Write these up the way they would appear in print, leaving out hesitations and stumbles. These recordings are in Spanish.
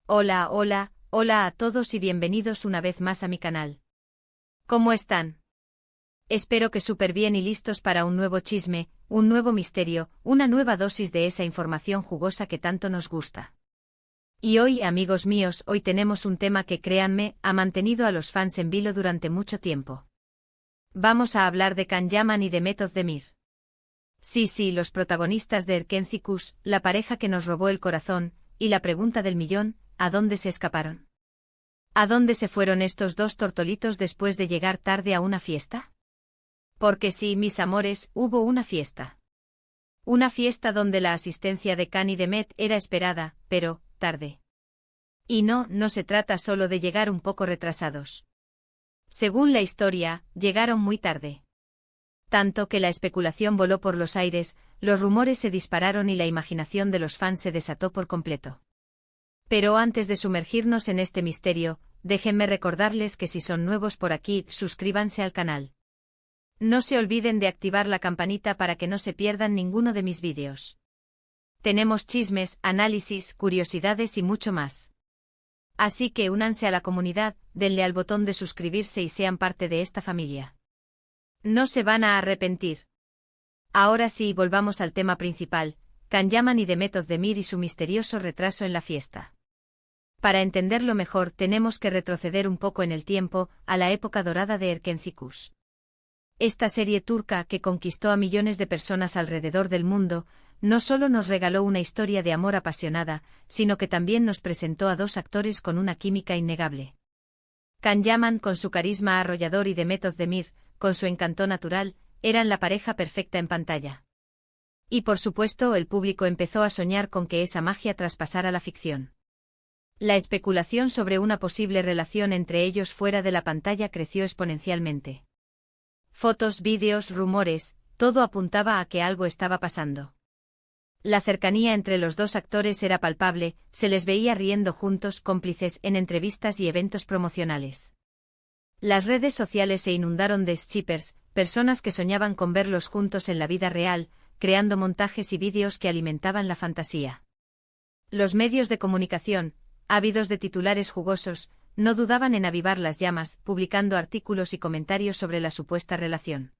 Hola, hola, hola a todos y bienvenidos una vez más a mi canal. ¿Cómo están? Espero que súper bien y listos para un nuevo chisme, un nuevo misterio, una nueva dosis de esa información jugosa que tanto nos gusta. Y hoy, amigos míos, hoy tenemos un tema que, créanme, ha mantenido a los fans en vilo durante mucho tiempo. Vamos a hablar de Can Yaman y de Method Demir. Sí, los protagonistas de Erkenci-Kuş, la pareja que nos robó el corazón, y la pregunta del millón, ¿a dónde se escaparon? ¿A dónde se fueron estos dos tortolitos después de llegar tarde a una fiesta? Porque sí, mis amores, hubo una fiesta. Una fiesta donde la asistencia de Can y de Met era esperada, pero, tarde. Y no se trata solo de llegar un poco retrasados. Según la historia, llegaron muy tarde. Tanto que la especulación voló por los aires, los rumores se dispararon y la imaginación de los fans se desató por completo. Pero antes de sumergirnos en este misterio, déjenme recordarles que si son nuevos por aquí, suscríbanse al canal. No se olviden de activar la campanita para que no se pierdan ninguno de mis vídeos. Tenemos chismes, análisis, curiosidades y mucho más. Así que únanse a la comunidad, denle al botón de suscribirse y sean parte de esta familia. No se van a arrepentir. Ahora sí, volvamos al tema principal, Can Yaman y de Method Demir y su misterioso retraso en la fiesta. Para entenderlo mejor tenemos que retroceder un poco en el tiempo, a la época dorada de Erkenci-Kuş. Esta serie turca que conquistó a millones de personas alrededor del mundo, no solo nos regaló una historia de amor apasionada, sino que también nos presentó a dos actores con una química innegable. Can Yaman con su carisma arrollador y de Method Demir, con su encanto natural, eran la pareja perfecta en pantalla. Y por supuesto el público empezó a soñar con que esa magia traspasara la ficción. La especulación sobre una posible relación entre ellos fuera de la pantalla creció exponencialmente. Fotos, vídeos, rumores, todo apuntaba a que algo estaba pasando. La cercanía entre los dos actores era palpable, se les veía riendo juntos, cómplices en entrevistas y eventos promocionales. Las redes sociales se inundaron de shippers, personas que soñaban con verlos juntos en la vida real, creando montajes y vídeos que alimentaban la fantasía. Los medios de comunicación, ávidos de titulares jugosos, no dudaban en avivar las llamas, publicando artículos y comentarios sobre la supuesta relación.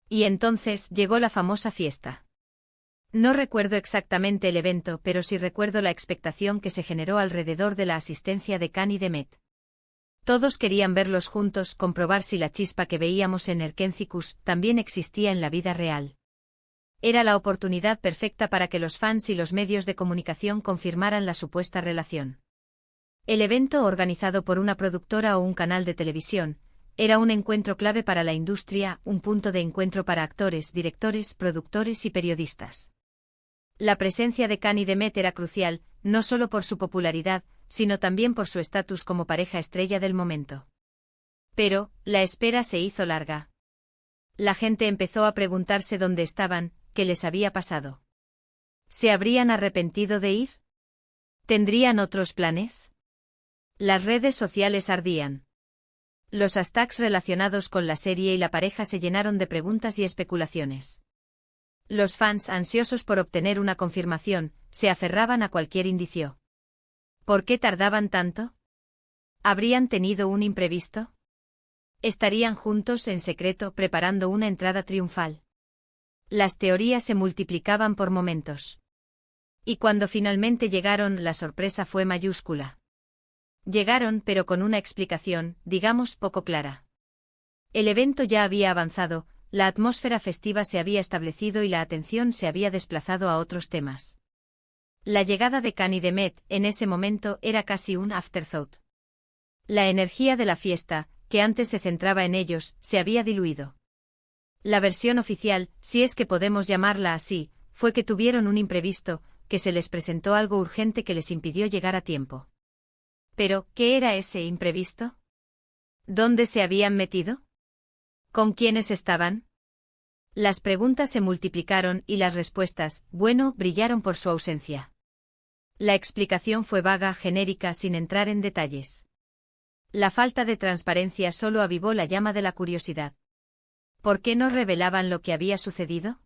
Y entonces llegó la famosa fiesta. No recuerdo exactamente el evento, pero sí recuerdo la expectación que se generó alrededor de la asistencia de Can y de Met. Todos querían verlos juntos, comprobar si la chispa que veíamos en Erkenci-Kuş también existía en la vida real. Era la oportunidad perfecta para que los fans y los medios de comunicación confirmaran la supuesta relación. El evento, organizado por una productora o un canal de televisión, era un encuentro clave para la industria, un punto de encuentro para actores, directores, productores y periodistas. La presencia de Can y de Met era crucial, no solo por su popularidad, sino también por su estatus como pareja estrella del momento. Pero, la espera se hizo larga. La gente empezó a preguntarse dónde estaban, qué les había pasado. ¿Se habrían arrepentido de ir? ¿Tendrían otros planes? Las redes sociales ardían. Los hashtags relacionados con la serie y la pareja se llenaron de preguntas y especulaciones. Los fans, ansiosos por obtener una confirmación, se aferraban a cualquier indicio. ¿Por qué tardaban tanto? ¿Habrían tenido un imprevisto? ¿Estarían juntos en secreto preparando una entrada triunfal? Las teorías se multiplicaban por momentos. Y cuando finalmente llegaron, la sorpresa fue mayúscula. Llegaron, pero con una explicación, digamos, poco clara. El evento ya había avanzado, la atmósfera festiva se había establecido y la atención se había desplazado a otros temas. La llegada de Can y de Met, en ese momento, era casi un afterthought. La energía de la fiesta, que antes se centraba en ellos, se había diluido. La versión oficial, si es que podemos llamarla así, fue que tuvieron un imprevisto, que se les presentó algo urgente que les impidió llegar a tiempo. Pero, ¿qué era ese imprevisto? ¿Dónde se habían metido? ¿Con quiénes estaban? Las preguntas se multiplicaron y las respuestas, bueno, brillaron por su ausencia. La explicación fue vaga, genérica, sin entrar en detalles. La falta de transparencia solo avivó la llama de la curiosidad. ¿Por qué no revelaban lo que había sucedido?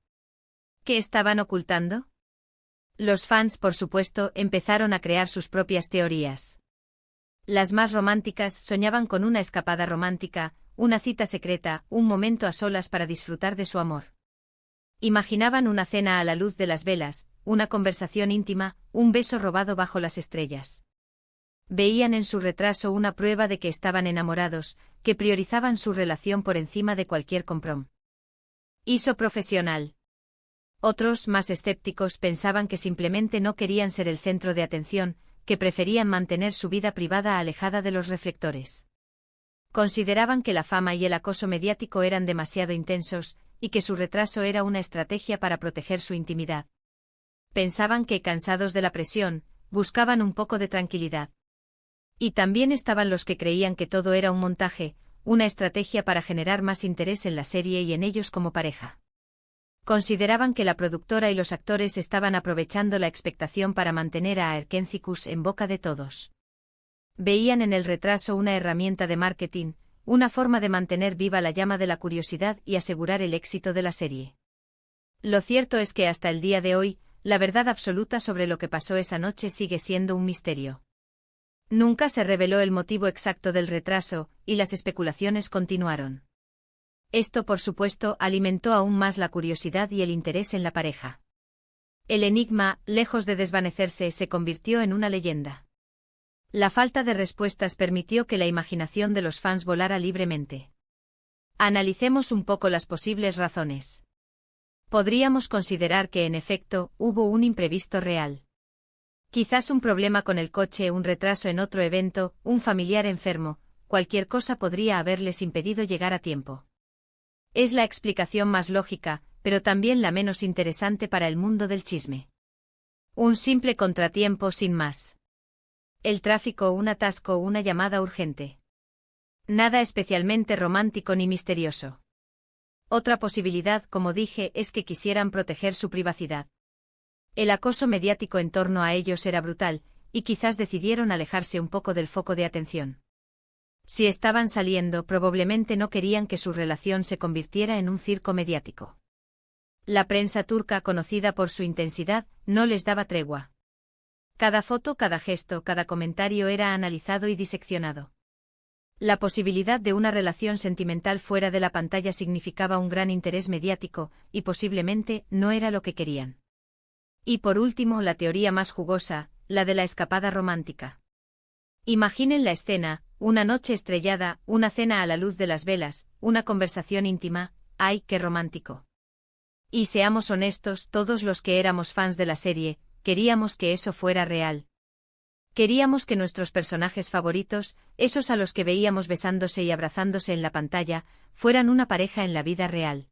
¿Qué estaban ocultando? Los fans, por supuesto, empezaron a crear sus propias teorías. Las más románticas soñaban con una escapada romántica, una cita secreta, un momento a solas para disfrutar de su amor. Imaginaban una cena a la luz de las velas, una conversación íntima, un beso robado bajo las estrellas. Veían en su retraso una prueba de que estaban enamorados, que priorizaban su relación por encima de cualquier compromiso profesional. Otros, más escépticos, pensaban que simplemente no querían ser el centro de atención, que preferían mantener su vida privada alejada de los reflectores. Consideraban que la fama y el acoso mediático eran demasiado intensos, y que su retraso era una estrategia para proteger su intimidad. Pensaban que, cansados de la presión, buscaban un poco de tranquilidad. Y también estaban los que creían que todo era un montaje, una estrategia para generar más interés en la serie y en ellos como pareja. Consideraban que la productora y los actores estaban aprovechando la expectación para mantener a Erkenci-Kus en boca de todos. Veían en el retraso una herramienta de marketing, una forma de mantener viva la llama de la curiosidad y asegurar el éxito de la serie. Lo cierto es que hasta el día de hoy, la verdad absoluta sobre lo que pasó esa noche sigue siendo un misterio. Nunca se reveló el motivo exacto del retraso, y las especulaciones continuaron. Esto, por supuesto, alimentó aún más la curiosidad y el interés en la pareja. El enigma, lejos de desvanecerse, se convirtió en una leyenda. La falta de respuestas permitió que la imaginación de los fans volara libremente. Analicemos un poco las posibles razones. Podríamos considerar que, en efecto, hubo un imprevisto real. Quizás un problema con el coche, un retraso en otro evento, un familiar enfermo, cualquier cosa podría haberles impedido llegar a tiempo. Es la explicación más lógica, pero también la menos interesante para el mundo del chisme. Un simple contratiempo sin más. El tráfico, un atasco, una llamada urgente. Nada especialmente romántico ni misterioso. Otra posibilidad, como dije, es que quisieran proteger su privacidad. El acoso mediático en torno a ellos era brutal, y quizás decidieron alejarse un poco del foco de atención. Si estaban saliendo, probablemente no querían que su relación se convirtiera en un circo mediático. La prensa turca, conocida por su intensidad, no les daba tregua. Cada foto, cada gesto, cada comentario era analizado y diseccionado. La posibilidad de una relación sentimental fuera de la pantalla significaba un gran interés mediático, y posiblemente no era lo que querían. Y por último, la teoría más jugosa, la de la escapada romántica. Imaginen la escena, una noche estrellada, una cena a la luz de las velas, una conversación íntima. ¡Ay, qué romántico! Y seamos honestos, todos los que éramos fans de la serie, queríamos que eso fuera real. Queríamos que nuestros personajes favoritos, esos a los que veíamos besándose y abrazándose en la pantalla, fueran una pareja en la vida real.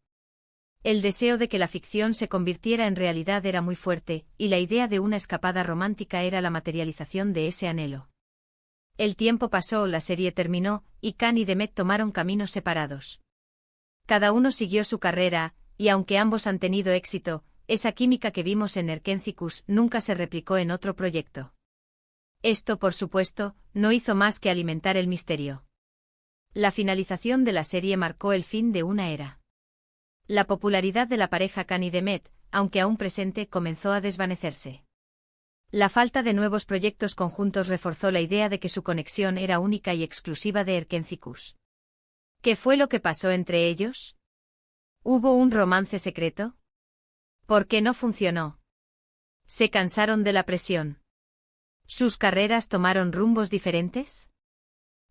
El deseo de que la ficción se convirtiera en realidad era muy fuerte, y la idea de una escapada romántica era la materialización de ese anhelo. El tiempo pasó, la serie terminó, y Can y Demet tomaron caminos separados. Cada uno siguió su carrera, y aunque ambos han tenido éxito, esa química que vimos en Erkenci-Kus nunca se replicó en otro proyecto. Esto, por supuesto, no hizo más que alimentar el misterio. La finalización de la serie marcó el fin de una era. La popularidad de la pareja Can y Demet, aunque aún presente, comenzó a desvanecerse. La falta de nuevos proyectos conjuntos reforzó la idea de que su conexión era única y exclusiva de Erkenci-Kus. ¿Qué fue lo que pasó entre ellos? ¿Hubo un romance secreto? ¿Por qué no funcionó? ¿Se cansaron de la presión? ¿Sus carreras tomaron rumbos diferentes?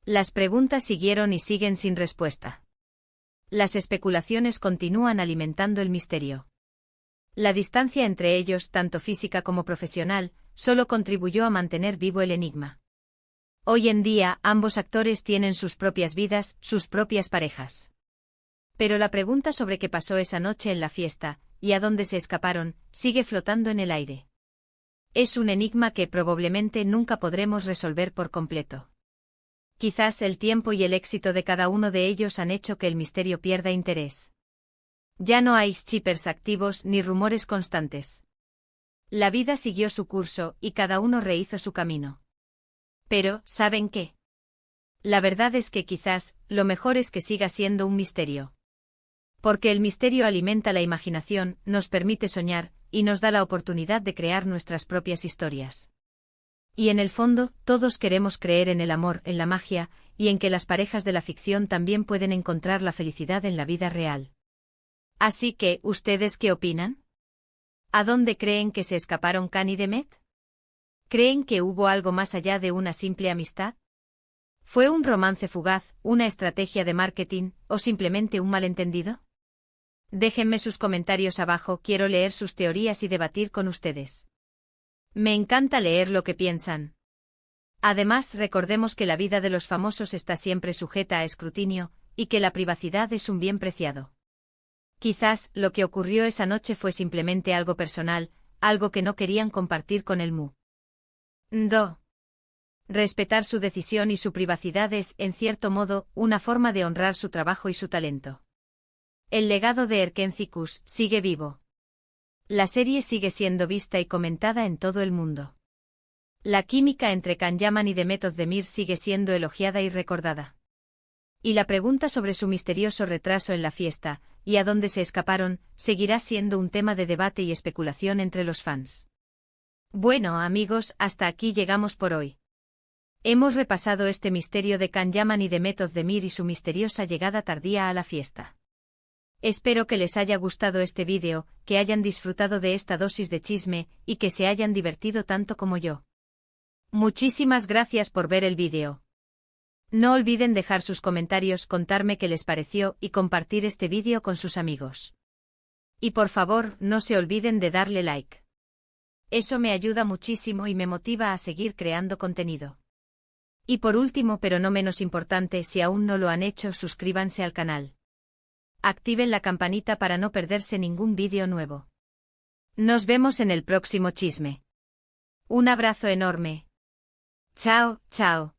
Las preguntas siguieron y siguen sin respuesta. Las especulaciones continúan alimentando el misterio. La distancia entre ellos, tanto física como profesional, solo contribuyó a mantener vivo el enigma. Hoy en día, ambos actores tienen sus propias vidas, sus propias parejas. Pero la pregunta sobre qué pasó esa noche en la fiesta, y a dónde se escaparon, sigue flotando en el aire. Es un enigma que probablemente nunca podremos resolver por completo. Quizás el tiempo y el éxito de cada uno de ellos han hecho que el misterio pierda interés. Ya no hay shippers activos ni rumores constantes. La vida siguió su curso y cada uno rehizo su camino. Pero, ¿saben qué? La verdad es que quizás, lo mejor es que siga siendo un misterio. Porque el misterio alimenta la imaginación, nos permite soñar, y nos da la oportunidad de crear nuestras propias historias. Y en el fondo, todos queremos creer en el amor, en la magia, y en que las parejas de la ficción también pueden encontrar la felicidad en la vida real. Así que, ¿ustedes qué opinan? ¿A dónde creen que se escaparon Can y Demet? ¿Creen que hubo algo más allá de una simple amistad? ¿Fue un romance fugaz, una estrategia de marketing, o simplemente un malentendido? Déjenme sus comentarios abajo, quiero leer sus teorías y debatir con ustedes. Me encanta leer lo que piensan. Además, recordemos que la vida de los famosos está siempre sujeta a escrutinio, y que la privacidad es un bien preciado. Quizás, lo que ocurrió esa noche fue simplemente algo personal, algo que no querían compartir con el mundo. Respetar su decisión y su privacidad es, en cierto modo, una forma de honrar su trabajo y su talento. El legado de Erkenci Kuş sigue vivo. La serie sigue siendo vista y comentada en todo el mundo. La química entre Can Yaman y Demet Özdemir sigue siendo elogiada y recordada. Y la pregunta sobre su misterioso retraso en la fiesta, y a dónde se escaparon, seguirá siendo un tema de debate y especulación entre los fans. Bueno, amigos, hasta aquí llegamos por hoy. Hemos repasado este misterio de Can Yaman y Demet Özdemir y su misteriosa llegada tardía a la fiesta. Espero que les haya gustado este vídeo, que hayan disfrutado de esta dosis de chisme, y que se hayan divertido tanto como yo. Muchísimas gracias por ver el vídeo. No olviden dejar sus comentarios, contarme qué les pareció y compartir este vídeo con sus amigos. Y por favor, no se olviden de darle like. Eso me ayuda muchísimo y me motiva a seguir creando contenido. Y por último, pero no menos importante, si aún no lo han hecho, suscríbanse al canal. Activen la campanita para no perderse ningún vídeo nuevo. Nos vemos en el próximo chisme. Un abrazo enorme. Chao, chao.